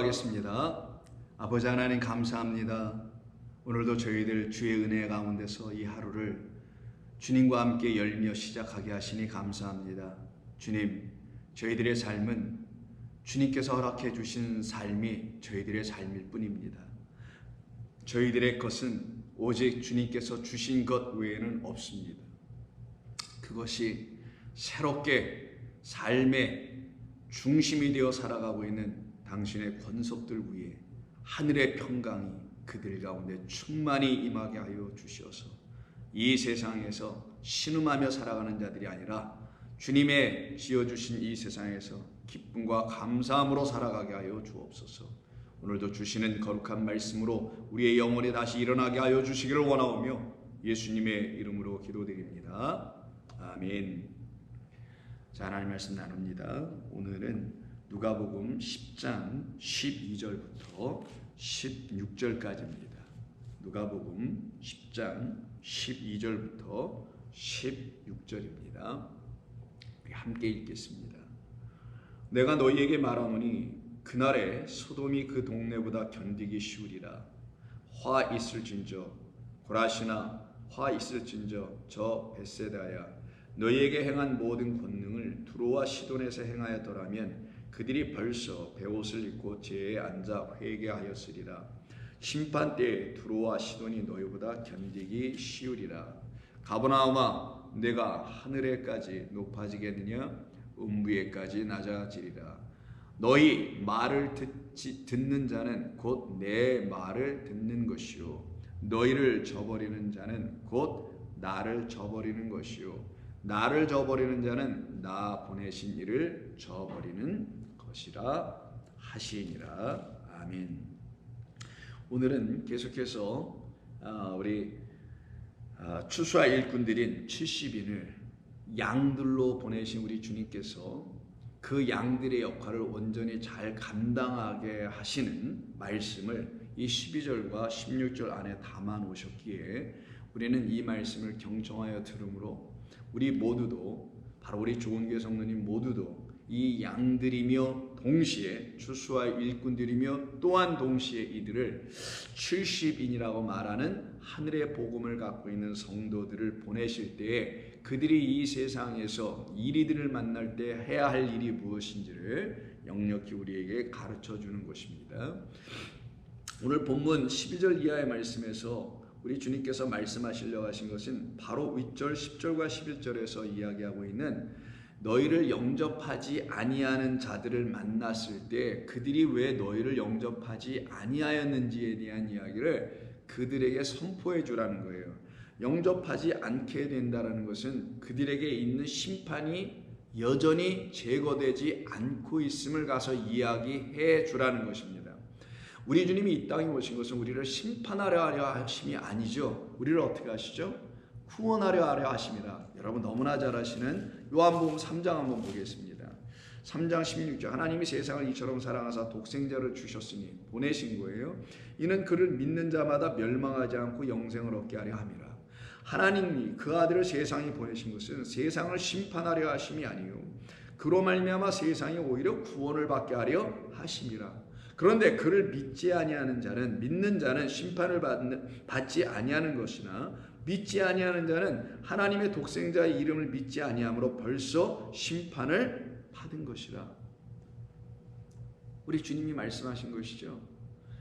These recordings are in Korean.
기도하겠습니다. 아버지 하나님 감사합니다. 오늘도 저희들 주의 은혜 가운데서 이 하루를 주님과 함께 열며 시작하게 하시니 감사합니다. 주님, 저희들의 삶은 주님께서 허락해 주신 삶이 저희들의 삶일 뿐입니다. 저희들의 것은 오직 주님께서 주신 것 외에는 없습니다. 그것이 새롭게 삶의 중심이 되어 살아가고 있는 당신의 권속들 위에 하늘의 평강이 그들 가운데 충만히 임하게 하여 주시어서 이 세상에서 신음하며 살아가는 자들이 아니라 주님의 지어주신 이 세상에서 기쁨과 감사함으로 살아가게 하여 주옵소서. 오늘도 주시는 거룩한 말씀으로 우리의 영혼이 다시 일어나게 하여 주시기를 원하오며 예수님의 이름으로 기도드립니다. 아멘. 자, 하나님 말씀 나눕니다. 오늘은 누가복음 10장 12절부터 16절까지입니다. 누가복음 10장 12절부터 16절입니다. 함께 읽겠습니다. 내가 너희에게 말하노니 그날에 소돔이 그 동네보다 견디기 쉬우리라. 화 있을진저 고라시나 화 있을진저 저 벳세다야 너희에게 행한 모든 권능을 두로와 시돈에서 행하였더라면 그들이 벌써 베옷을 입고 제에 앉아 회개하였으리라. 심판 때에 두로와 시돈이 너희보다 견디기 쉬우리라. 가버나움아 내가 하늘에까지 높아지겠느냐 음부에까지 낮아지리라. 너희 말을 듣는 자는 곧 내 말을 듣는 것이요 너희를 저버리는 자는 곧 나를 저버리는 것이요 나를 저버리는 자는 나 보내신 이를 저버리는 것이라 하시니라. 아멘. 오늘은 계속해서 우리 추수할 일꾼들인 70인을 양들로 보내신 우리 주님께서 그 양들의 역할을 온전히 잘 감당하게 하시는 말씀을 이 12절과 16절 안에 담아 놓으셨기에 우리는 이 말씀을 경청하여 들으므로 우리 모두도 바로 우리 좋은교회 성도님 모두도 이 양들이며 동시에 추수할 일꾼들이며 또한 동시에 이들을 70인이라고 말하는 하늘의 복음을 갖고 있는 성도들을 보내실 때에 그들이 이 세상에서 이리들을 만날 때 해야 할 일이 무엇인지를 역력히 우리에게 가르쳐 주는 것입니다. 오늘 본문 12절 이하의 말씀에서 우리 주님께서 말씀하시려고 하신 것은 바로 윗절 10절과 11절에서 이야기하고 있는 너희를 영접하지 아니하는 자들을 만났을 때 그들이 왜 너희를 영접하지 아니하였는지에 대한 이야기를 그들에게 선포해 주라는 거예요. 영접하지 않게 된다는 것은 그들에게 있는 심판이 여전히 제거되지 않고 있음을 가서 이야기해 주라는 것입니다. 우리 주님이 이 땅에 오신 것은 우리를 심판하려 하심이 아니죠. 우리를 어떻게 하시죠? 구원하려 하심이라. 여러분 너무나 잘 아시는 요한복음 3장 한번 보겠습니다. 3장 16절 하나님이 세상을 이처럼 사랑하사 독생자를 주셨으니 보내신 거예요. 이는 그를 믿는 자마다 멸망하지 않고 영생을 얻게 하려 함이라. 하나님이 그 아들을 세상에 보내신 것은 세상을 심판하려 하심이 아니요 그로 말미암아 세상이 오히려 구원을 받게 하려 하심이라. 그런데 그를 믿지 아니하는 자는 믿는 자는 심판을 받지 아니하는 것이나 믿지 아니하는 자는 하나님의 독생자의 이름을 믿지 아니함으로 벌써 심판을 받은 것이라. 우리 주님이 말씀하신 것이죠.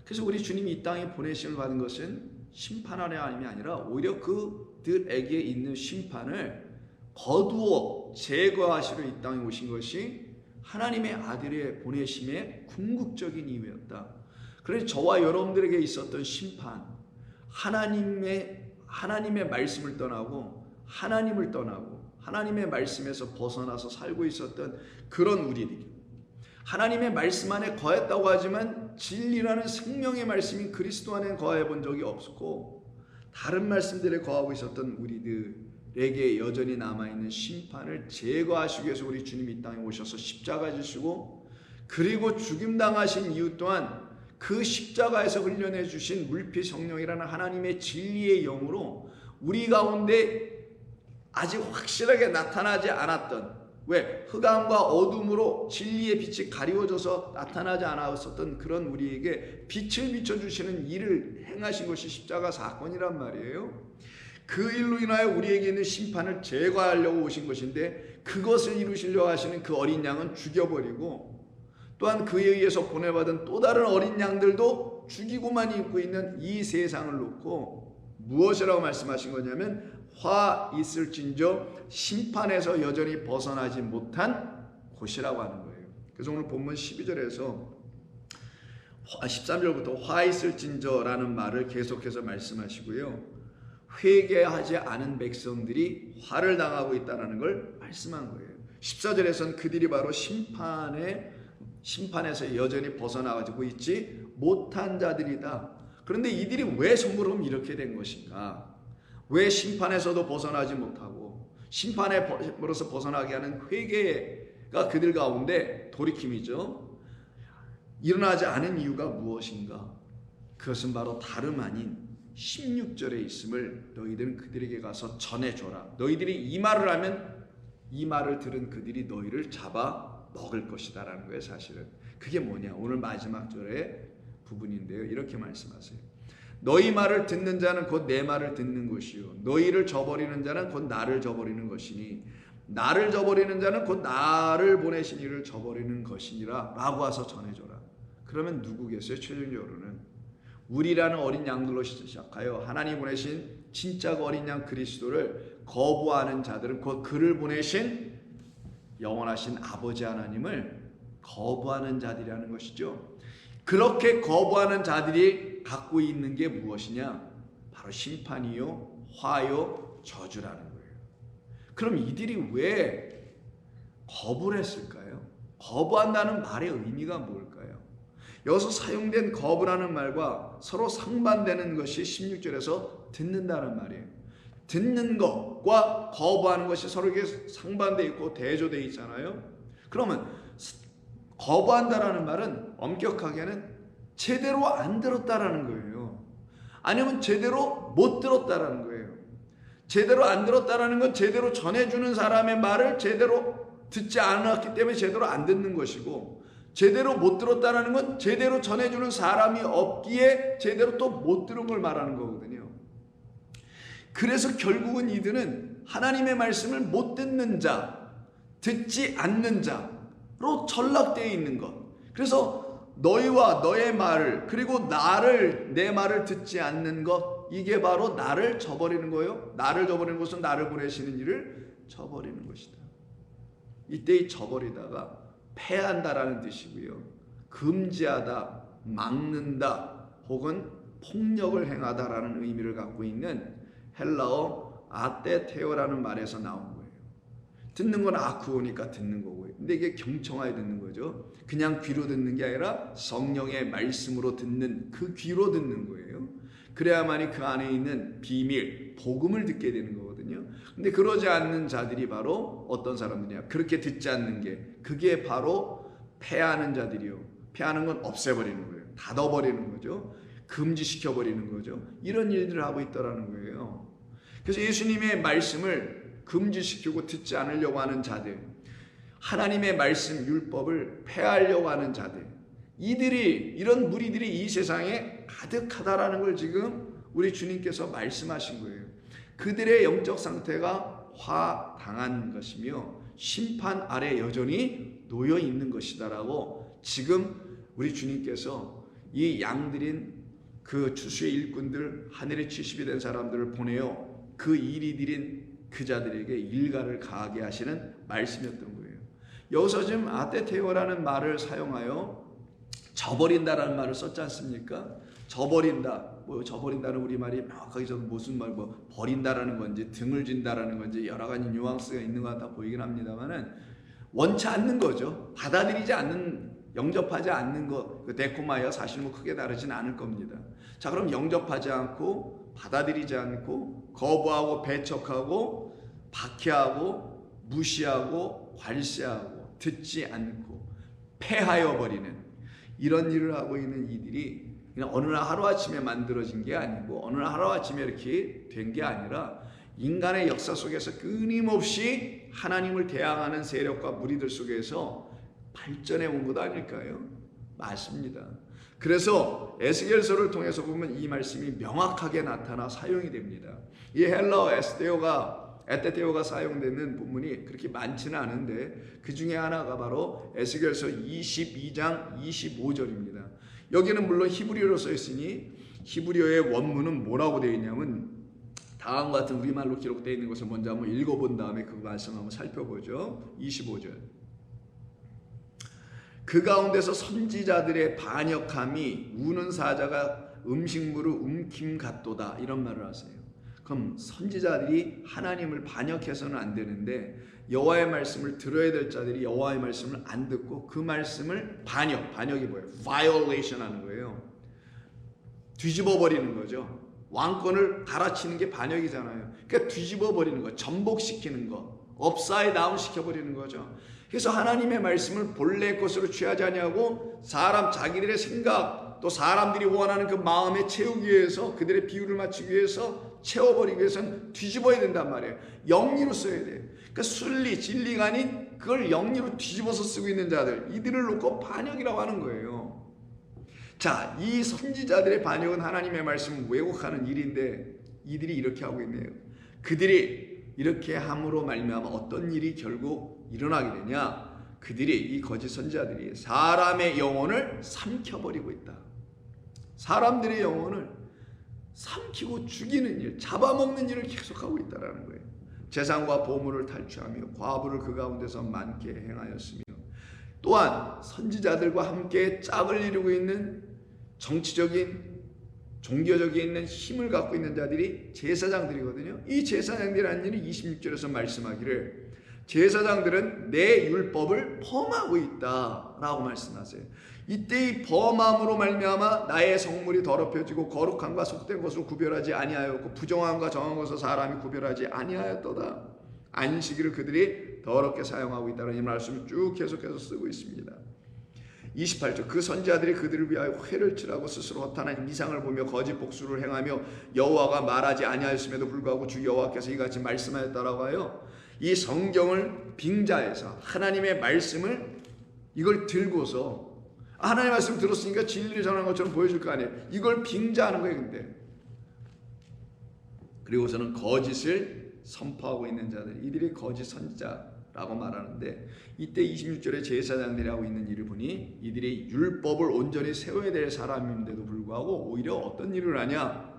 그래서 우리 주님이 이 땅에 보내심을 받은 것은 심판하려 함이 아니라 오히려 그들에게 있는 심판을 거두어 제거하시러 이 땅에 오신 것이 하나님의 아들의 보내심의 궁극적인 이유였다. 그래서 저와 여러분들에게 있었던 심판, 하나님의 말씀을 떠나고 하나님을 떠나고 하나님의 말씀에서 벗어나서 살고 있었던 그런 우리들이 하나님의 말씀 안에 거했다고 하지만 진리라는 생명의 말씀인 그리스도 안에 거해 본 적이 없었고 다른 말씀들에 거하고 있었던 우리들에게 여전히 남아있는 심판을 제거하시기 위해서 우리 주님이 이 땅에 오셔서 십자가 지시고 그리고 죽임당하신 이유 또한 그 십자가에서 흘려내 주신 물피 성령이라는 하나님의 진리의 영으로 우리 가운데 아직 확실하게 나타나지 않았던 왜? 흑암과 어둠으로 진리의 빛이 가리워져서 나타나지 않았었던 그런 우리에게 빛을 비춰주시는 일을 행하신 것이 십자가 사건이란 말이에요. 그 일로 인하여 우리에게 있는 심판을 제거하려고 오신 것인데, 그것을 이루시려고 하시는 그 어린 양은 죽여버리고, 또한 그에 의해서 보내받은 또 다른 어린 양들도 죽이고만 있고 있는 이 세상을 놓고 무엇이라고 말씀하신 거냐면, 화 있을진저 심판에서 여전히 벗어나지 못한 곳이라고 하는 거예요. 그래서 오늘 본문 12절에서 13절부터 화 있을진저라는 말을 계속해서 말씀하시고요, 회개하지 않은 백성들이 화를 당하고 있다는 걸 말씀한 거예요. 14절에서는 그들이 바로 심판에서 여전히 벗어나가지고 있지 못한 자들이다. 그런데 이들이 왜 그럼 이렇게 된 것인가? 왜 심판에서도 벗어나지 못하고 심판에서 벗어나게 하는 회개가 그들 가운데 돌이킴이죠. 일어나지 않은 이유가 무엇인가? 그것은 바로 다름 아닌 16절에 있음을 너희들은 그들에게 가서 전해줘라. 너희들이 이 말을 하면 이 말을 들은 그들이 너희를 잡아 먹을 것이다 라는 거예요. 사실은 그게 뭐냐, 오늘 마지막 절의 부분인데요, 이렇게 말씀하세요. 너희 말을 듣는 자는 곧 내 말을 듣는 것이요, 너희를 저버리는 자는 곧 나를 저버리는 것이니 나를 저버리는 자는 곧 나를 보내신 이를 저버리는 것이니라 라고 와서 전해줘라. 그러면 누구겠어요? 최종적으로는 우리라는 어린 양들로 시작하여 하나님 보내신 진짜 어린 양 그리스도를 거부하는 자들은 곧 그를 보내신 영원하신 아버지 하나님을 거부하는 자들이라는 것이죠. 그렇게 거부하는 자들이 갖고 있는 게 무엇이냐? 바로 심판이요, 화요, 저주라는 거예요. 그럼 이들이 왜 거부를 했을까요? 거부한다는 말의 의미가 뭘까요? 여기서 사용된 거부라는 말과 서로 상반되는 것이 16절에서 듣는다는 말이에요. 듣는 것과 거부하는 것이 서로에게 상반되어 있고 대조되어 있잖아요. 그러면 거부한다라는 말은 엄격하게는 제대로 안 들었다라는 거예요. 아니면 제대로 못 들었다라는 거예요. 제대로 안 들었다라는 건 제대로 전해주는 사람의 말을 제대로 듣지 않았기 때문에 제대로 안 듣는 것이고, 제대로 못 들었다라는 건 제대로 전해주는 사람이 없기에 제대로 또 못 들은 걸 말하는 거거든요. 그래서 결국은 이들은 하나님의 말씀을 못 듣는 자, 듣지 않는 자로 전락되어 있는 것. 그래서 너희와 너의 말을, 그리고 내 말을 듣지 않는 것, 이게 바로 나를 저버리는 거예요. 나를 저버리는 것은 나를 보내시는 이를 저버리는 것이다. 이때 이 저버리다가 패한다라는 뜻이고요, 금지하다, 막는다, 혹은 폭력을 행하다라는 의미를 갖고 있는 헬라어 아테테오라는 말에서 나온 거예요. 듣는 건 아쿠오니까 듣는 거고요. 근데 이게 경청하여 듣는 거죠. 그냥 귀로 듣는 게 아니라 성령의 말씀으로 듣는, 그 귀로 듣는 거예요. 그래야만이 그 안에 있는 비밀, 복음을 듣게 되는 거거든요. 근데 그러지 않는 자들이 바로 어떤 사람들이냐? 그렇게 듣지 않는 게, 그게 바로 패하는 자들이요. 패하는 건 없애버리는 거예요. 닫아버리는 거죠. 금지시켜버리는 거죠. 이런 일들을 하고 있다라는 거예요. 그래서 예수님의 말씀을 금지시키고 듣지 않으려고 하는 자들, 하나님의 말씀 율법을 폐하려고 하는 자들, 이런 무리들이 이 세상에 가득하다라는 걸 지금 우리 주님께서 말씀하신 거예요. 그들의 영적 상태가 화당한 것이며 심판 아래 여전히 놓여 있는 것이다라고 지금 우리 주님께서 이 양들인 그 주수의 일꾼들, 하늘의 70이 된 사람들을 보내어 그 일이 들인 그 자들에게 일가를 가하게 하시는 말씀이었던 거예요. 여기서 지금 아테테오라는 말을 사용하여 저버린다라는 말을 썼지 않습니까? 저버린다, 저버린다는 우리말이 명확하게 저도 무슨 말, 버린다라는 건지 등을 진다라는 건지 여러 가지 뉘앙스가 있는 것 같아 보이긴 합니다만은 원치 않는 거죠. 받아들이지 않는, 영접하지 않는 것, 그 데코마이와 사실 크게 다르진 않을 겁니다. 자, 그럼 영접하지 않고, 받아들이지 않고, 거부하고, 배척하고, 박해하고, 무시하고, 괄시하고, 듣지 않고, 패하여 버리는 이런 일을 하고 있는 이들이 그냥 어느 날 하루아침에 만들어진 게 아니고, 어느 날 하루아침에 이렇게 된 게 아니라 인간의 역사 속에서 끊임없이 하나님을 대항하는 세력과 무리들 속에서 발전해 온 것 아닐까요? 맞습니다. 그래서 에스겔서를 통해서 보면 이 말씀이 명확하게 나타나 사용이 됩니다. 이 헬라어 에테테오가 사용되는 부분이 그렇게 많지는 않은데 그 중에 하나가 바로 에스겔서 22장 25절입니다. 여기는 물론 히브리어로 써 있으니 히브리어의 원문은 뭐라고 되어 있냐면 다음과 같은 우리말로 기록되어 있는 것을 먼저 한번 읽어본 다음에 그 말씀 한번 살펴보죠. 25절. 그 가운데서 선지자들의 반역함이 우는 사자가 음식물을 움킴 같도다, 이런 말을 하세요. 그럼 선지자들이 하나님을 반역해서는 안 되는데 여호와의 말씀을 들어야 될 자들이 여호와의 말씀을 안 듣고 그 말씀을 반역이 뭐예요? violation 하는 거예요. 뒤집어 버리는 거죠. 왕권을 갈아치는 게 반역이잖아요. 그러니까 뒤집어 버리는 거, 전복시키는 거, 업사이드 다운 시켜버리는 거죠. 그래서 하나님의 말씀을 본래 것으로 취하지 아니하고 자기들의 생각, 또 사람들이 원하는 그 마음에 채우기 위해서, 그들의 비율을 맞추기 위해서, 채워버리기 위해서는 뒤집어야 된단 말이에요. 영리로 써야 돼요. 그러니까 순리, 진리가 아닌 그걸 영리로 뒤집어서 쓰고 있는 자들, 이들을 놓고 반역이라고 하는 거예요. 자, 이 선지자들의 반역은 하나님의 말씀을 왜곡하는 일인데 이들이 이렇게 하고 있네요. 그들이 이렇게 함으로 말미암아 어떤 일이 결국 일어나게 되냐? 그들이, 이 거짓 선지자들이 사람의 영혼을 삼켜버리고 있다. 사람들의 영혼을 삼키고 죽이는 일, 잡아먹는 일을 계속하고 있다는 거예요. 재산과 보물을 탈취하며 과부를 그 가운데서 많게 행하였으며, 또한 선지자들과 함께 짝을 이루고 있는 정치적인, 종교적인 있는 힘을 갖고 있는 자들이 제사장들이거든요. 이 제사장들이라는 일이 26절에서 말씀하기를 제사장들은 내 율법을 범하고 있다라고 말씀하세요. 이때 이 범함으로 말미암아 나의 성물이 더럽혀지고 거룩함과 속된 것을 구별하지 아니하였고 부정함과 정한 것을 사람이 구별하지 아니하였도다. 안식일을 그들이 더럽게 사용하고 있다는 이 말씀을 쭉 계속해서 쓰고 있습니다. 28절. 그 선지자들이 그들을 위하여 회를 칠하고 스스로 허탄한 이상을 보며 거짓 복수를 행하며 여호와가 말하지 아니하였음에도 불구하고 주 여호와께서 이같이 말씀하였다라고 하여 이 성경을 빙자해서 하나님의 말씀을 이걸 들고서 하나님의 말씀 들었으니까 진리를 전하는 것처럼 보여줄 거 아니에요. 이걸 빙자하는 거예요. 근데 그리고서는 거짓을 선포하고 있는 자들, 이들이 거짓 선지자라고 말하는데 이때 26절에 제사장들이 하고 있는 일을 보니 이들이 율법을 온전히 세워야 될 사람인데도 불구하고 오히려 어떤 일을 하냐?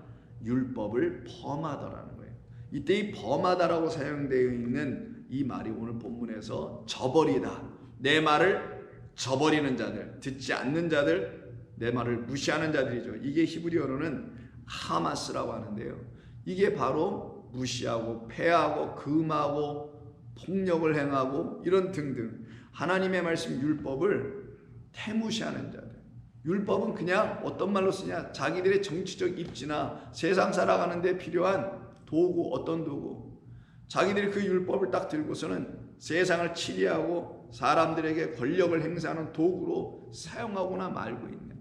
율법을 범하더라는 거예요. 이때 이 범하다라고 사용되어 있는 이 말이 오늘 본문에서 저버리다, 내 말을 저버리는 자들, 듣지 않는 자들, 내 말을 무시하는 자들이죠. 이게 히브리어로는 하마스라고 하는데요. 이게 바로 무시하고 패하고 금하고 폭력을 행하고 이런 등등 하나님의 말씀 율법을 태무시하는 자들. 율법은 그냥 어떤 말로 쓰냐? 자기들의 정치적 입지나 세상 살아가는 데 필요한 도구, 어떤 도구. 자기들이 그 율법을 딱 들고서는 세상을 치리하고 사람들에게 권력을 행사하는 도구로 사용하거나 말고 있는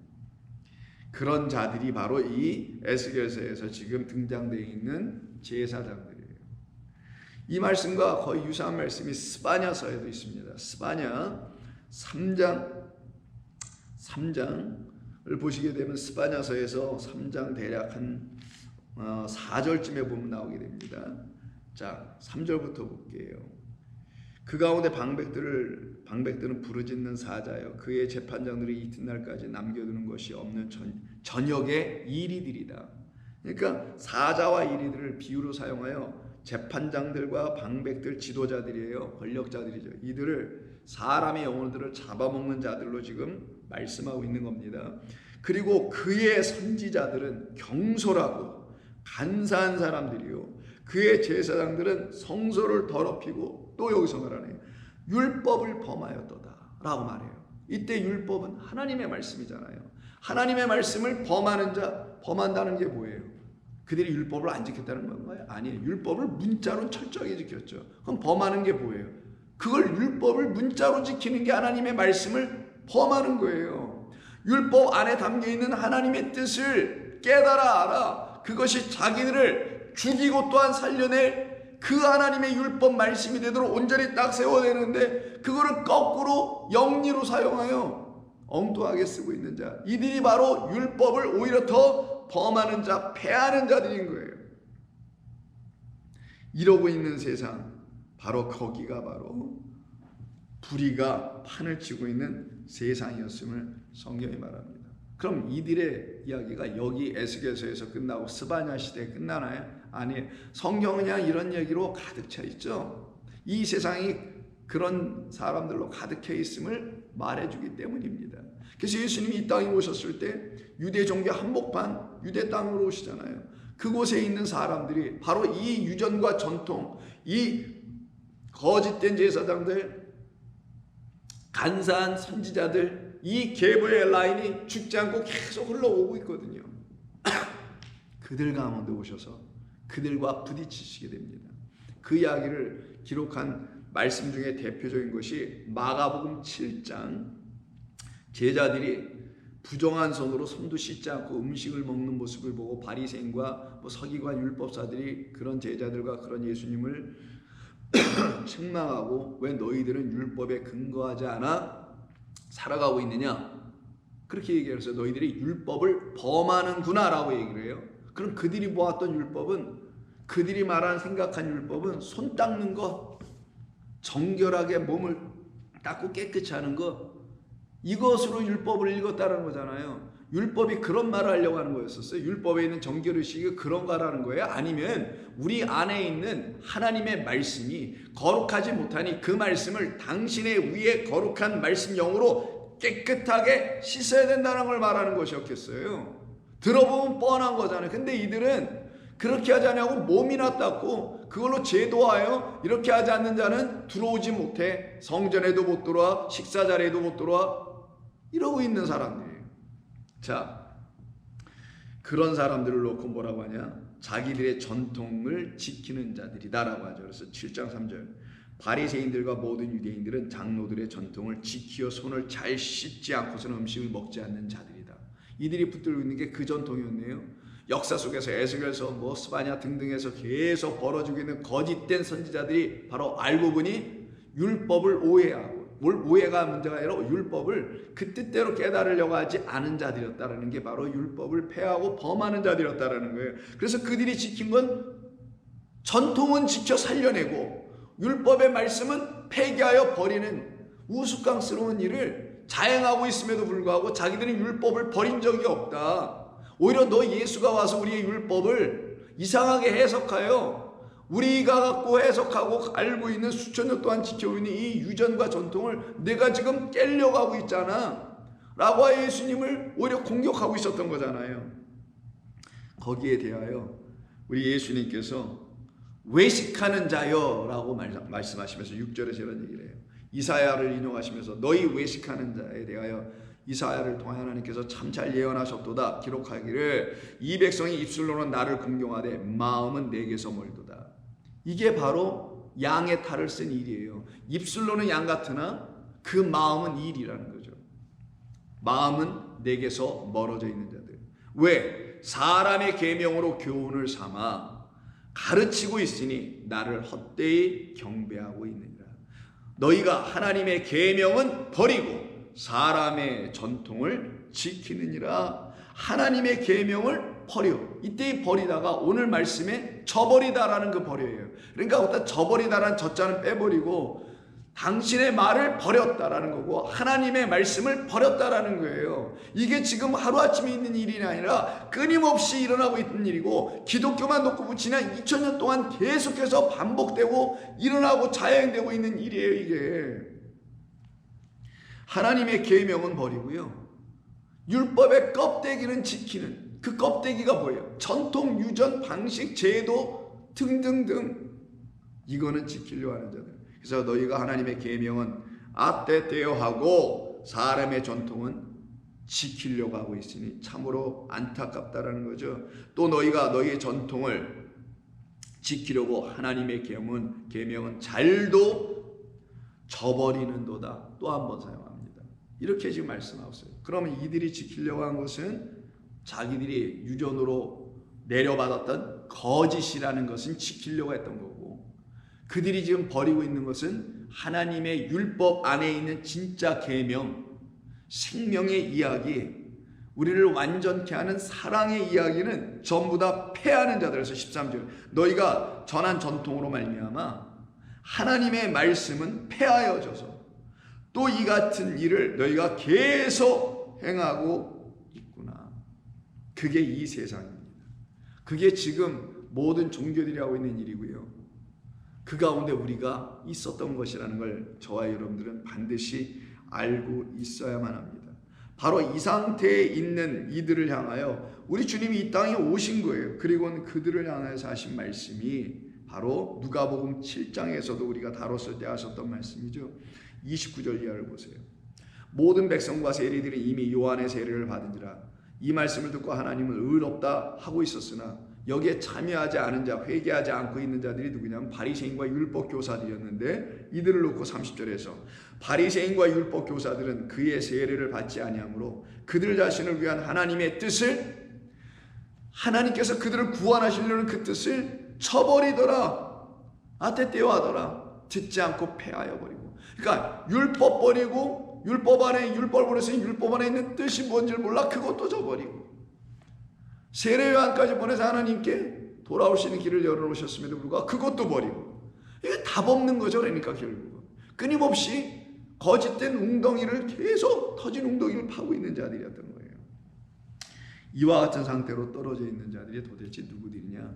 그런 자들이 바로 이 에스겔서에서 지금 등장되어 있는 제사장들이에요. 이 말씀과 거의 유사한 말씀이 스바냐서에도 있습니다. 스바냐 3장을 보시게 되면 스바냐서에서 3장 대략 한 4절쯤에 보면 나오게 됩니다. 자, 3절부터 볼게요. 그 가운데 방백들은 부르짖는 사자여 그의 재판장들이 이튿날까지 남겨두는 것이 없는 저녁의 이리들이다. 그러니까 사자와 이리들을 비유로 사용하여 재판장들과 방백들, 지도자들이에요. 권력자들이죠. 이들을 사람의 영혼들을 잡아먹는 자들로 지금 말씀하고 있는 겁니다. 그리고 그의 선지자들은 경솔하고 간사한 사람들이요, 그의 제사장들은 성소를 더럽히고, 또 여기서 말하네요. 율법을 범하였도다 라고 말해요. 이때 율법은 하나님의 말씀이잖아요. 하나님의 말씀을 범하는 자, 범한다는 게 뭐예요? 그들이 율법을 안 지켰다는 건가요? 아니에요. 율법을 문자로 철저하게 지켰죠. 그럼 범하는 게 뭐예요? 그걸 율법을 문자로 지키는 게 하나님의 말씀을 범하는 거예요. 율법 안에 담겨있는 하나님의 뜻을 깨달아 알아. 그것이 자기들을 죽이고 또한 살려낼 그 하나님의 율법 말씀이 되도록 온전히 딱 세워야 되는데 그거를 거꾸로 영리로 사용하여 엉뚱하게 쓰고 있는 자, 이들이 바로 율법을 오히려 더 범하는 자, 패하는 자들인 거예요. 이러고 있는 세상, 바로 거기가 바로 불의가 판을 치고 있는 세상이었음을 성경이 말합니다. 그럼 이들의 이야기가 여기 에스겔서에서 끝나고 스바냐 시대에 끝나나요? 아니에요. 성경은 그냥 이런 얘기로 가득 차 있죠. 이 세상이 그런 사람들로 가득해 있음을 말해주기 때문입니다. 그래서 예수님이 이 땅에 오셨을 때 유대 종교 한복판 유대 땅으로 오시잖아요. 그곳에 있는 사람들이 바로 이 유전과 전통, 이 거짓된 제사장들, 간사한 선지자들, 이 계보의 라인이 죽지 않고 계속 흘러오고 있거든요. 그들 가운데 오셔서 그들과 부딪히시게 됩니다. 그 이야기를 기록한 말씀 중에 대표적인 것이 마가복음 7장, 제자들이 부정한 손으로 손도 씻지 않고 음식을 먹는 모습을 보고 바리새인과 서기관 율법사들이 그런 제자들과 그런 예수님을 책망하고 왜 너희들은 율법에 근거하지 않아 살아가고 있느냐, 그렇게 얘기해서 너희들이 율법을 범하는구나 라고 얘기를 해요. 그럼 그들이 보았던 율법은, 그들이 말한 생각한 율법은 손 닦는 것, 정결하게 몸을 닦고 깨끗이 하는 것, 이것으로 율법을 읽었다는 거잖아요. 율법이 그런 말을 하려고 하는 거였었어요. 율법에 있는 정결의식이 그런 거라는 거예요? 아니면 우리 안에 있는 하나님의 말씀이 거룩하지 못하니 그 말씀을 당신의 위에 거룩한 말씀영으로 깨끗하게 씻어야 된다는 걸 말하는 것이었겠어요? 들어보면 뻔한 거잖아요. 근데 이들은 그렇게 하지 않냐고 몸이나 닦고 그걸로 제도하여 이렇게 하지 않는 자는 들어오지 못해, 성전에도 못 들어와, 식사 자리에도 못 들어와, 이러고 있는 사람들이에요. 자, 그런 사람들을 놓고 뭐라고 하냐? 자기들의 전통을 지키는 자들이다라고 하죠. 그래서 7장 3절, 바리새인들과 모든 유대인들은 장로들의 전통을 지키어 손을 잘 씻지 않고서는 음식을 먹지 않는 자들이다. 이들이 붙들고 있는 게 그 전통이었네요. 역사 속에서 에스겔서, 스바냐 등등에서 계속 벌어지고 있는 거짓된 선지자들이 바로 알고 보니 율법을 오해하고, 오해가 문제가 아니라 율법을 그 뜻대로 깨달으려고 하지 않은 자들이었다는 게 바로 율법을 폐하고 범하는 자들이었다는 거예요. 그래서 그들이 지킨 건 전통은 지켜 살려내고 율법의 말씀은 폐기하여 버리는 우스꽝스러운 일을 자행하고 있음에도 불구하고 자기들은 율법을 버린 적이 없다. 오히려 너 예수가 와서 우리의 율법을 이상하게 해석하여 우리가 갖고 해석하고 알고 있는 수천 년 동안 지켜오고 있는 이 유전과 전통을 내가 지금 깨려고 하고 있잖아 라고 예수님을 오히려 공격하고 있었던 거잖아요. 거기에 대하여 우리 예수님께서 외식하는 자여 라고 말씀하시면서 6절에서 이런 얘기를 해요. 이사야를 인용하시면서 너희 외식하는 자에 대하여 이사야를 통해 하나님께서 참 잘 예언하셨도다. 기록하기를 이 백성이 입술로는 나를 공경하되 마음은 내게서 멀도다. 이게 바로 양의 탈을 쓴 일이에요. 입술로는 양 같으나 그 마음은 일이라는 거죠. 마음은 내게서 멀어져 있는 자들. 왜? 사람의 계명으로 교훈을 삼아 가르치고 있으니 나를 헛되이 경배하고 있느니라. 너희가 하나님의 계명은 버리고 사람의 전통을 지키느니라. 하나님의 계명을 버려. 이때 버리다가 오늘 말씀에 저버리다라는 그 버려예요. 그러니까 어떤 저버리다라는 저자는 빼버리고 당신의 말을 버렸다라는 거고 하나님의 말씀을 버렸다라는 거예요. 이게 지금 하루아침에 있는 일이 아니라 끊임없이 일어나고 있는 일이고 기독교만 놓고 지난 2000년 동안 계속해서 반복되고 일어나고 자행되고 있는 일이에요. 이게 하나님의 계명은 버리고요, 율법의 껍데기는 지키는, 그 껍데기가 뭐예요? 전통, 유전, 방식, 제도 등등등, 이거는 지키려고 하는 자들. 그래서 너희가 하나님의 계명은 아떼떼어 하고 사람의 전통은 지키려고 하고 있으니 참으로 안타깝다라는 거죠. 또 너희가 너희의 전통을 지키려고 하나님의 계명은 잘도 저버리는도다. 또 한 번 사용합니다. 이렇게 지금 말씀하고 있어요. 그러면 이들이 지키려고 한 것은 자기들이 유전으로 내려받았던 거짓이라는 것은 지키려고 했던 거고, 그들이 지금 버리고 있는 것은 하나님의 율법 안에 있는 진짜 계명, 생명의 이야기, 우리를 완전케 하는 사랑의 이야기는 전부 다 패하는 자들에서 13절 너희가 전한 전통으로 말미암아 하나님의 말씀은 패하여져서 또 이 같은 일을 너희가 계속 행하고 있구나. 그게 이 세상입니다. 그게 지금 모든 종교들이 하고 있는 일이고요. 그 가운데 우리가 있었던 것이라는 걸 저와 여러분들은 반드시 알고 있어야만 합니다. 바로 이 상태에 있는 이들을 향하여 우리 주님이 이 땅에 오신 거예요. 그리고는 그들을 향해서 하신 말씀이 바로 누가복음 7장에서도 우리가 다뤘을 때 하셨던 말씀이죠. 29절 이하를 보세요. 모든 백성과 세리들이 이미 요한의 세례를 받은지라 이 말씀을 듣고 하나님을 의롭다 하고 있었으나 여기에 참여하지 않은 자, 회개하지 않고 있는 자들이 누구냐면 바리새인과 율법 교사들이었는데, 이들을 놓고 30절에서 바리새인과 율법 교사들은 그의 세례를 받지 아니하므로 그들 자신을 위한 하나님의 뜻을, 하나님께서 그들을 구원하시려는 그 뜻을 쳐버리더라. 아테테오 하더라. 듣지 않고 폐하여 버리고. 그러니까 율법 버리고, 율법 안에 율법 안에 있는 뜻이 뭔지를 몰라 그것도 저버리고, 세례 요한까지 보내서 하나님께 돌아올 수 있는 길을 열어놓으셨음에도 불구하고 그것도 버리고, 이게 답 없는 거죠. 그러니까 결국은 끊임없이 거짓된 웅덩이를, 계속 터진 웅덩이를 파고 있는 자들이었던 거예요. 이와 같은 상태로 떨어져 있는 자들이 도대체 누구들이냐?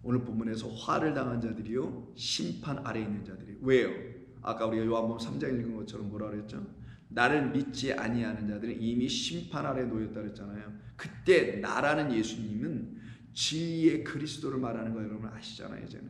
오늘 본문에서 화를 당한 자들이요, 심판 아래에 있는 자들이. 왜요? 아까 우리가 요한복음 3장 읽은 것처럼 뭐라 그랬죠? 나를 믿지 아니하는 자들은 이미 심판 아래에 놓였다 그랬잖아요. 그때 나라는 예수님은 진리의 그리스도를 말하는 거 여러분 아시잖아요. 이제는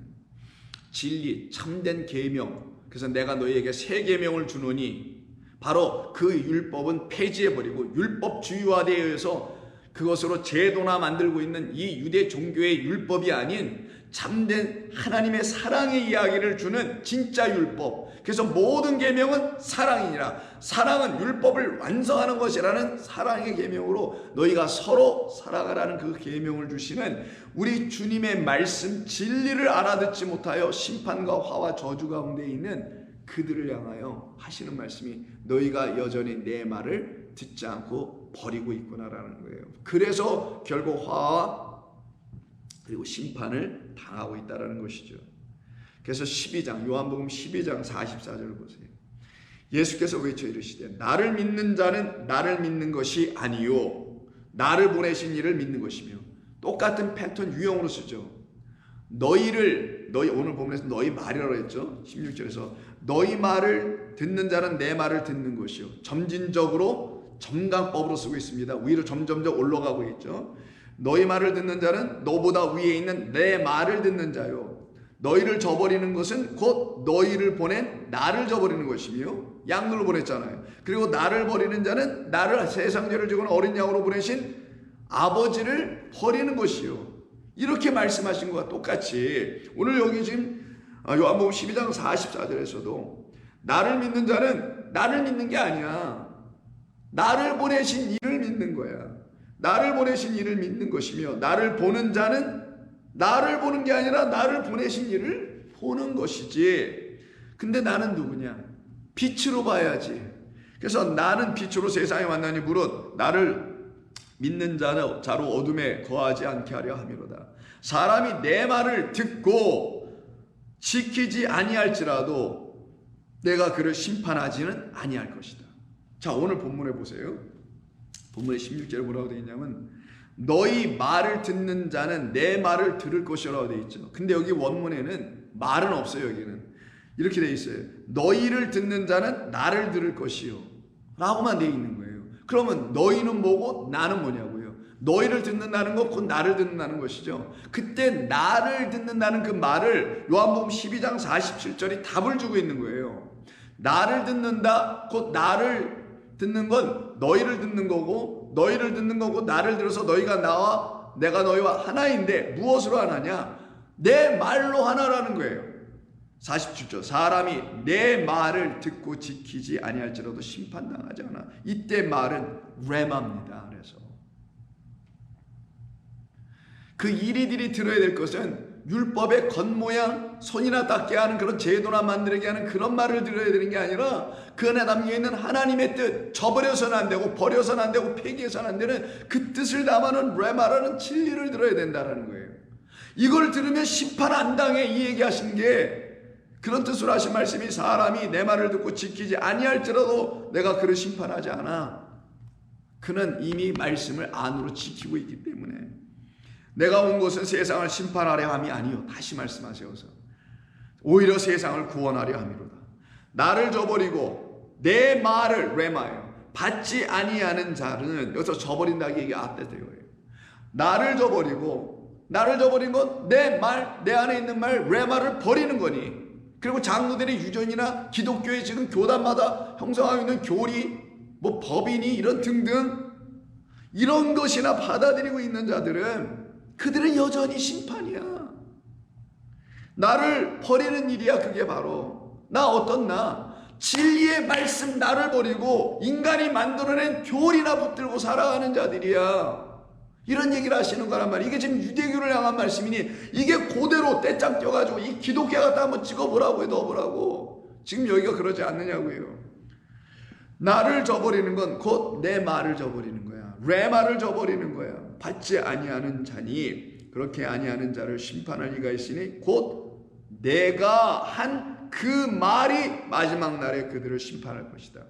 진리, 참된 계명. 그래서 내가 너희에게 새 계명을 주노니, 바로 그 율법은 폐지해버리고 율법주의화되어 의해서 그것으로 제도나 만들고 있는 이 유대 종교의 율법이 아닌 참된 하나님의 사랑의 이야기를 주는 진짜 율법. 그래서 모든 계명은 사랑이니라. 사랑은 율법을 완성하는 것이라는 사랑의 계명으로 너희가 서로 살아가라는 그 계명을 주시는 우리 주님의 말씀, 진리를 알아듣지 못하여 심판과 화와 저주 가운데 있는 그들을 향하여 하시는 말씀이 너희가 여전히 내 말을 듣지 않고 버리고 있구나라는 거예요. 그래서 결국 화와 그리고 심판을 당하고 있다는 것이죠. 그래서 12장, 요한복음 12장 44절을 보세요. 예수께서 외쳐 이르시되 나를 믿는 자는 나를 믿는 것이 아니요 나를 보내신 이를 믿는 것이며, 똑같은 패턴 유형으로 쓰죠. 너희 오늘 본문에서 너희 말이라고 했죠. 16절에서 너희 말을 듣는 자는 내 말을 듣는 것이요. 점진적으로 정강법으로 쓰고 있습니다. 위로 점점점 올라가고 있죠. 너희 말을 듣는 자는 너보다 위에 있는 내 말을 듣는 자요. 너희를 저버리는 것은 곧 너희를 보낸 나를 저버리는 것이며, 양들을 보냈잖아요. 그리고 나를 버리는 자는 나를 세상 죄를 지고는 어린 양으로 보내신 아버지를 버리는 것이요. 이렇게 말씀하신 것과 똑같이 오늘 여기 지금 요한복음 12장 44절에서도 나를 믿는 자는 나를 믿는 게 아니야. 나를 보내신 이를 믿는 거야. 나를 보내신 이를 믿는 것이며, 나를 보는 자는 나를 보는 게 아니라 나를 보내신 이를 보는 것이지. 근데 나는 누구냐? 빛으로 봐야지. 그래서 나는 빛으로 세상에 왔나니 무릇 나를 믿는 자로 어둠에 거하지 않게 하려 함이로다. 사람이 내 말을 듣고 지키지 아니할지라도 내가 그를 심판하지는 아니할 것이다. 자, 오늘 본문에 보세요. 본문의 16절에 뭐라고 되어 있냐면 너희 말을 듣는 자는 내 말을 들을 것이라고 되어 있죠. 근데 여기 원문에는 말은 없어요. 여기는 이렇게 되어 있어요. 너희를 듣는 자는 나를 들을 것이요 라고만 되어 있는 거예요. 그러면 너희는 뭐고 나는 뭐냐고요. 너희를 듣는다는 것 곧 나를 듣는다는 것이죠. 그때 나를 듣는다는 그 말을 요한복음 12장 47절이 답을 주고 있는 거예요. 나를 듣는다 곧 나를 듣는 건 너희를 듣는 거고, 너희를 듣는 거고 나를 들어서 너희가 나와 내가 너희와 하나인데 무엇으로 하나냐? 내 말로 하나라는 거예요. 47절 사람이 내 말을 듣고 지키지 아니할지라도 심판당하지 않아. 이때 말은 레마입니다. 그 이리들이 들어야 될 것은 율법의 겉모양, 손이나 닦게 하는 그런 제도나 만들게 하는 그런 말을 들어야 되는 게 아니라 그 안에 담겨있는 하나님의 뜻, 저버려서는 안 되고 버려서는 안 되고 폐기해서는 안 되는 그 뜻을 담아놓은 레마라는 진리를 들어야 된다는 거예요. 이걸 들으면 심판 안 당해, 이 얘기하신 게 그런 뜻으로 하신 말씀이 사람이 내 말을 듣고 지키지 아니할지라도 내가 그를 심판하지 않아. 그는 이미 말씀을 안으로 지키고 있기 때문에 내가 온 것은 세상을 심판하려 함이 아니요, 다시 말씀하셔서 오히려 세상을 구원하려 함이로다. 나를 저버리고 내 말을, 레마예요, 받지 아니하는 자는, 여기서 저버린다기 얘기 앞대대요예요. 나를 저버린 건 내 말, 내 안에 있는 말, 레마를 버리는 거니. 그리고 장로들의 유전이나 기독교의 지금 교단마다 형성하고 있는 교리, 뭐 법이니 이런 등등 이런 것이나 받아들이고 있는 자들은 그들은 여전히 심판이야. 나를 버리는 일이야. 그게 바로 나 진리의 말씀 나를 버리고 인간이 만들어낸 교리나 붙들고 살아가는 자들이야. 이런 얘기를 하시는 거란 말이에요. 이게 지금 유대교를 향한 말씀이니 이게 그대로 떼짱 껴가지고 이 기독교 갖다 한번 찍어보라고 해, 넣어보라고. 지금 여기가 그러지 않느냐고요. 나를 저버리는 건 곧 내 말을 저버리는 거야. 레마를 저버리는 거야. 받지 아니하는 자니 그렇게 아니하는 자를 심판할 이가 있으니 곧 내가 한 그 말이 마지막 날에 그들을 심판할 것이다.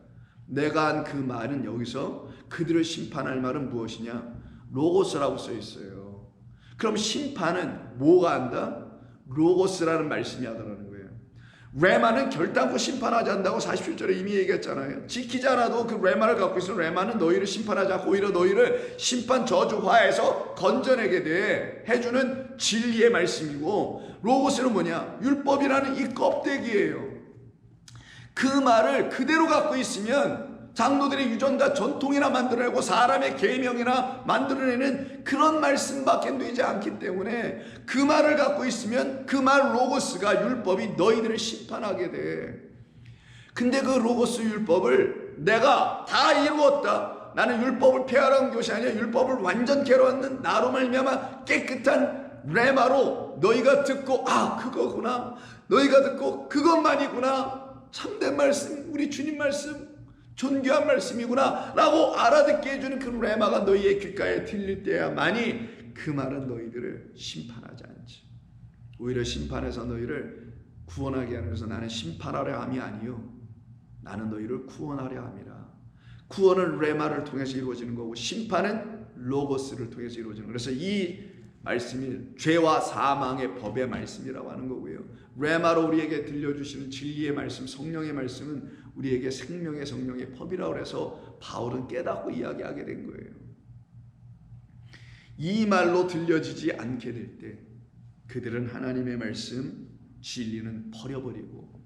내가 한 그 말은, 여기서 그들을 심판할 말은 무엇이냐? 로고스라고 써 있어요. 그럼 심판은 뭐가 한다? 로고스라는 말씀이 하더라는 거예요. 레마는 결단코 심판하지 않는다고 47절에 이미 얘기했잖아요. 지키지 않아도 그 레마를 갖고 있으면 레마는 너희를 심판하지 않고 오히려 너희를 심판 저주화에서 건져내게 돼 해주는 진리의 말씀이고, 로고스는 뭐냐? 율법이라는 이 껍데기예요. 그 말을 그대로 갖고 있으면 장로들의 유전과 전통이나 만들어내고 사람의 계명이나 만들어내는 그런 말씀밖에 되지 않기 때문에 그 말을 갖고 있으면 그 말 로고스가, 율법이 너희들을 심판하게 돼. 근데 그 로고스 율법을 내가 다 이루었다, 나는 율법을 폐하라는 것이 아니라 율법을 완전 개로하는 나로 말미암아 깨끗한 레마로 너희가 듣고 그거구나, 너희가 듣고 그것만이구나, 참된 말씀, 우리 주님 말씀, 존귀한 말씀이구나 라고 알아듣게 해주는 그 레마가 너희의 귓가에 들릴 때야만이 그 말은 너희들을 심판하지 않지. 오히려 심판해서 너희를 구원하게 하는 것은 나는 심판하려 함이 아니요, 나는 너희를 구원하려 함이라. 구원은 레마를 통해서 이루어지는 거고 심판은 로고스를 통해서 이루어지는 거예요. 그래서 이 말씀이 죄와 사망의 법의 말씀이라고 하는 거고요. 레마로 우리에게 들려주시는 진리의 말씀, 성령의 말씀은 우리에게 생명의 성령의 법이라고 해서 바울은 깨닫고 이야기하게 된 거예요. 이 말로 들려지지 않게 될 때 그들은 하나님의 말씀, 진리는 버려버리고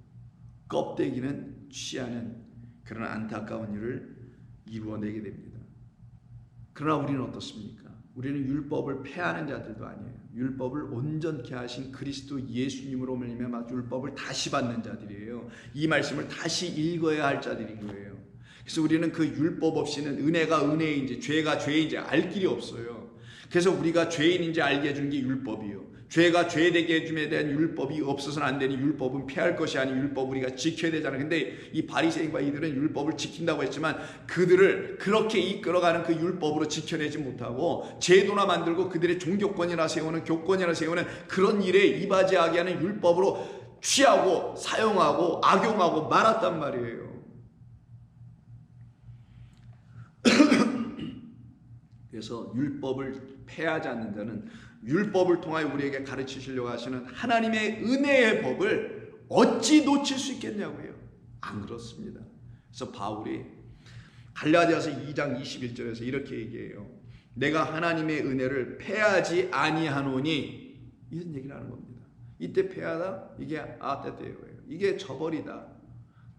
껍데기는 취하는 그런 안타까운 일을 이루어내게 됩니다. 그러나 우리는 어떻습니까? 우리는 율법을 폐하는 자들도 아니에요. 율법을 온전케 하신 그리스도 예수님으로 말미암아 율법을 다시 받는 자들이에요. 이 말씀을 다시 읽어야 할 자들인 거예요. 그래서 우리는 그 율법 없이는 은혜가 은혜인지 죄가 죄인지 알 길이 없어요. 그래서 우리가 죄인인지 알게 해주는 게 율법이요. 죄가 죄되게 해줌에 대한 율법이 없어서는 안 되니 율법은 폐할 것이 아닌 율법 우리가 지켜야 되잖아요. 근데 이 바리새인과 이들은 율법을 지킨다고 했지만 그들을 그렇게 이끌어가는 그 율법으로 지켜내지 못하고 제도나 만들고 그들의 종교권이나 세우는, 교권이나 세우는 그런 일에 이바지하게 하는 율법으로 취하고 사용하고 악용하고 말았단 말이에요. 그래서 율법을 폐하지 않는 자는 율법을 통하여 우리에게 가르치시려고 하시는 하나님의 은혜의 법을 어찌 놓칠 수 있겠냐고요. 안 그렇습니다. 그래서 바울이 갈라디아서 2장 21절에서 이렇게 얘기해요. 내가 하나님의 은혜를 폐하지 아니하노니, 이런 얘기를 하는 겁니다. 이때 폐하다, 이게 아테테예요. 이게 저버리다.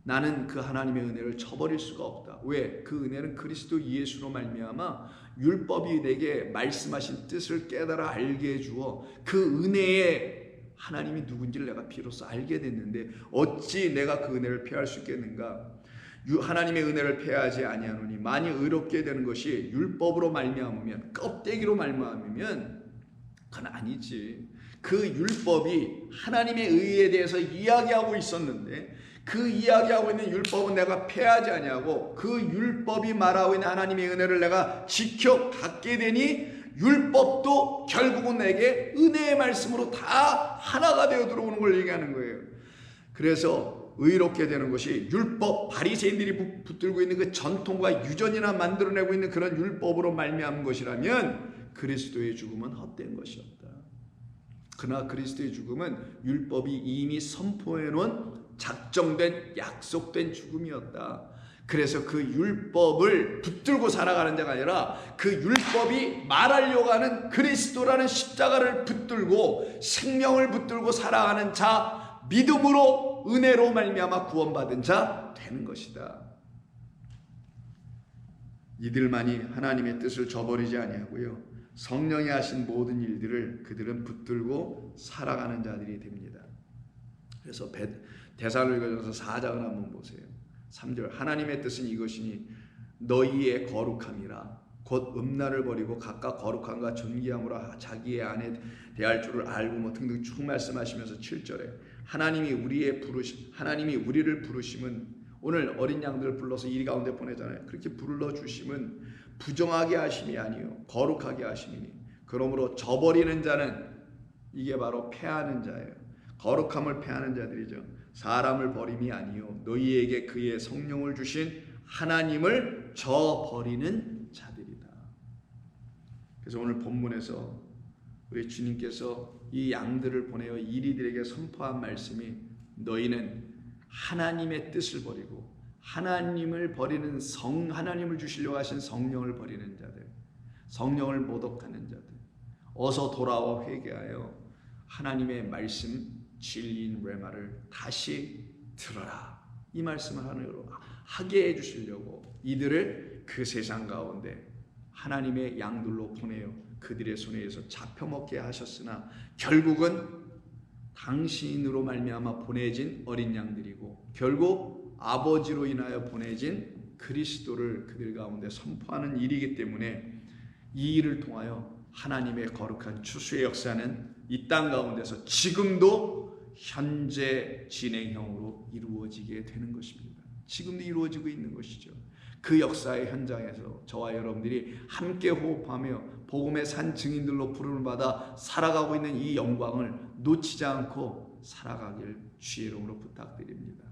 나는 그 하나님의 은혜를 저버릴 수가 없다. 왜? 그 은혜는 그리스도 예수로 말미암아 율법이 내게 말씀하신 뜻을 깨달아 알게 해주어 그 은혜에 하나님이 누군지를 내가 비로소 알게 됐는데 어찌 내가 그 은혜를 폐할 수 있겠는가? 하나님의 은혜를 폐하지 아니하노니 많이 의롭게 되는 것이 율법으로 말미암으면, 껍데기로 말미암으면 그건 아니지. 그 율법이 하나님의 의에 대해서 이야기하고 있었는데 그 이야기하고 있는 율법은 내가 폐하지 아니하고 그 율법이 말하고 있는 하나님의 은혜를 내가 지켜 갖게 되니 율법도 결국은 내게 은혜의 말씀으로 다 하나가 되어 들어오는 걸 얘기하는 거예요. 그래서 의롭게 되는 것이 율법, 바리새인들이 붙들고 있는 그 전통과 유전이나 만들어내고 있는 그런 율법으로 말미암은 것이라면 그리스도의 죽음은 헛된 것이었다. 그러나 그리스도의 죽음은 율법이 이미 선포해 놓은 작정된 약속된 죽음이었다. 그래서 그 율법을 붙들고 살아가는 자가 아니라 그 율법이 말하려고 하는 그리스도라는 십자가를 붙들고 생명을 붙들고 살아가는 자, 믿음으로 은혜로 말미암아 구원받은 자 되는 것이다. 이들만이 하나님의 뜻을 저버리지 아니하고요, 성령이 하신 모든 일들을 그들은 붙들고 살아가는 자들이 됩니다. 그래서 데살로니가전서 4장을 한번 보세요. 3절 하나님의 뜻은 이것이니 너희의 거룩함이라 곧 음란을 버리고 각각 거룩함과 존귀함으로 자기의 아내 대할 줄을 알고 뭐 등등 쭉 말씀하시면서 7절에 하나님이 우리를 부르심은 오늘 어린 양들을 불러서 이 가운데 보내잖아요. 그렇게 불러주심은 부정하게 하심이 아니요 거룩하게 하심이니 그러므로 저버리는 자는 이게 바로 패하는 자예요. 거룩함을 패하는 자들이죠. 사람을 버림이 아니요 너희에게 그의 성령을 주신 하나님을 저버리는 자들이다. 그래서 오늘 본문에서 우리 주님께서 이 양들을 보내어 이리들에게 선포한 말씀이 너희는 하나님의 뜻을 버리고 하나님을 버리는 하나님을 주시려고 하신 성령을 버리는 자들, 성령을 모독하는 자들, 어서 돌아와 회개하여 하나님의 말씀 진리인 레마를 다시 들어라. 이 말씀을 하게 해주시려고 이들을 그 세상 가운데 하나님의 양들로 보내어 그들의 손에 의해서 잡혀먹게 하셨으나 결국은 당신으로 말미암아 보내진 어린 양들이고 결국 아버지로 인하여 보내진 그리스도를 그들 가운데 선포하는 일이기 때문에 이 일을 통하여 하나님의 거룩한 추수의 역사는 이 땅 가운데서 지금도 현재 진행형으로 이루어지게 되는 것입니다. 지금도 이루어지고 있는 것이죠. 그 역사의 현장에서 저와 여러분들이 함께 호흡하며 복음의 산 증인들로 부름을 받아 살아가고 있는 이 영광을 놓치지 않고 살아가길 주의 이름으로 부탁드립니다.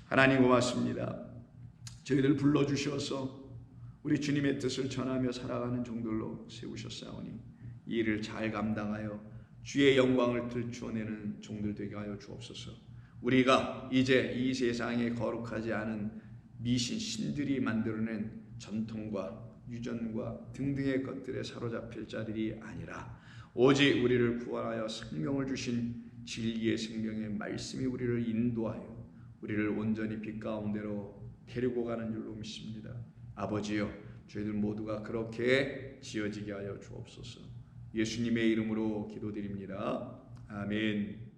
하나님 고맙습니다. 저희들 불러주셔서 우리 주님의 뜻을 전하며 살아가는 종들로 세우셨사오니 이 일을 잘 감당하여 주의 영광을 들추어내는 종들 되게 하여 주옵소서. 우리가 이제 이 세상에 거룩하지 않은 미신 신들이 만들어낸 전통과 유전과 등등의 것들에 사로잡힐 자들이 아니라 오직 우리를 구원하여 생명을 주신 진리의 생명의 말씀이 우리를 인도하여 우리를 온전히 빛 가운데로 데리고 가는 줄로 믿습니다. 아버지여, 저희들 모두가 그렇게 지어지게 하여 주옵소서. 예수님의 이름으로 기도드립니다. 아멘.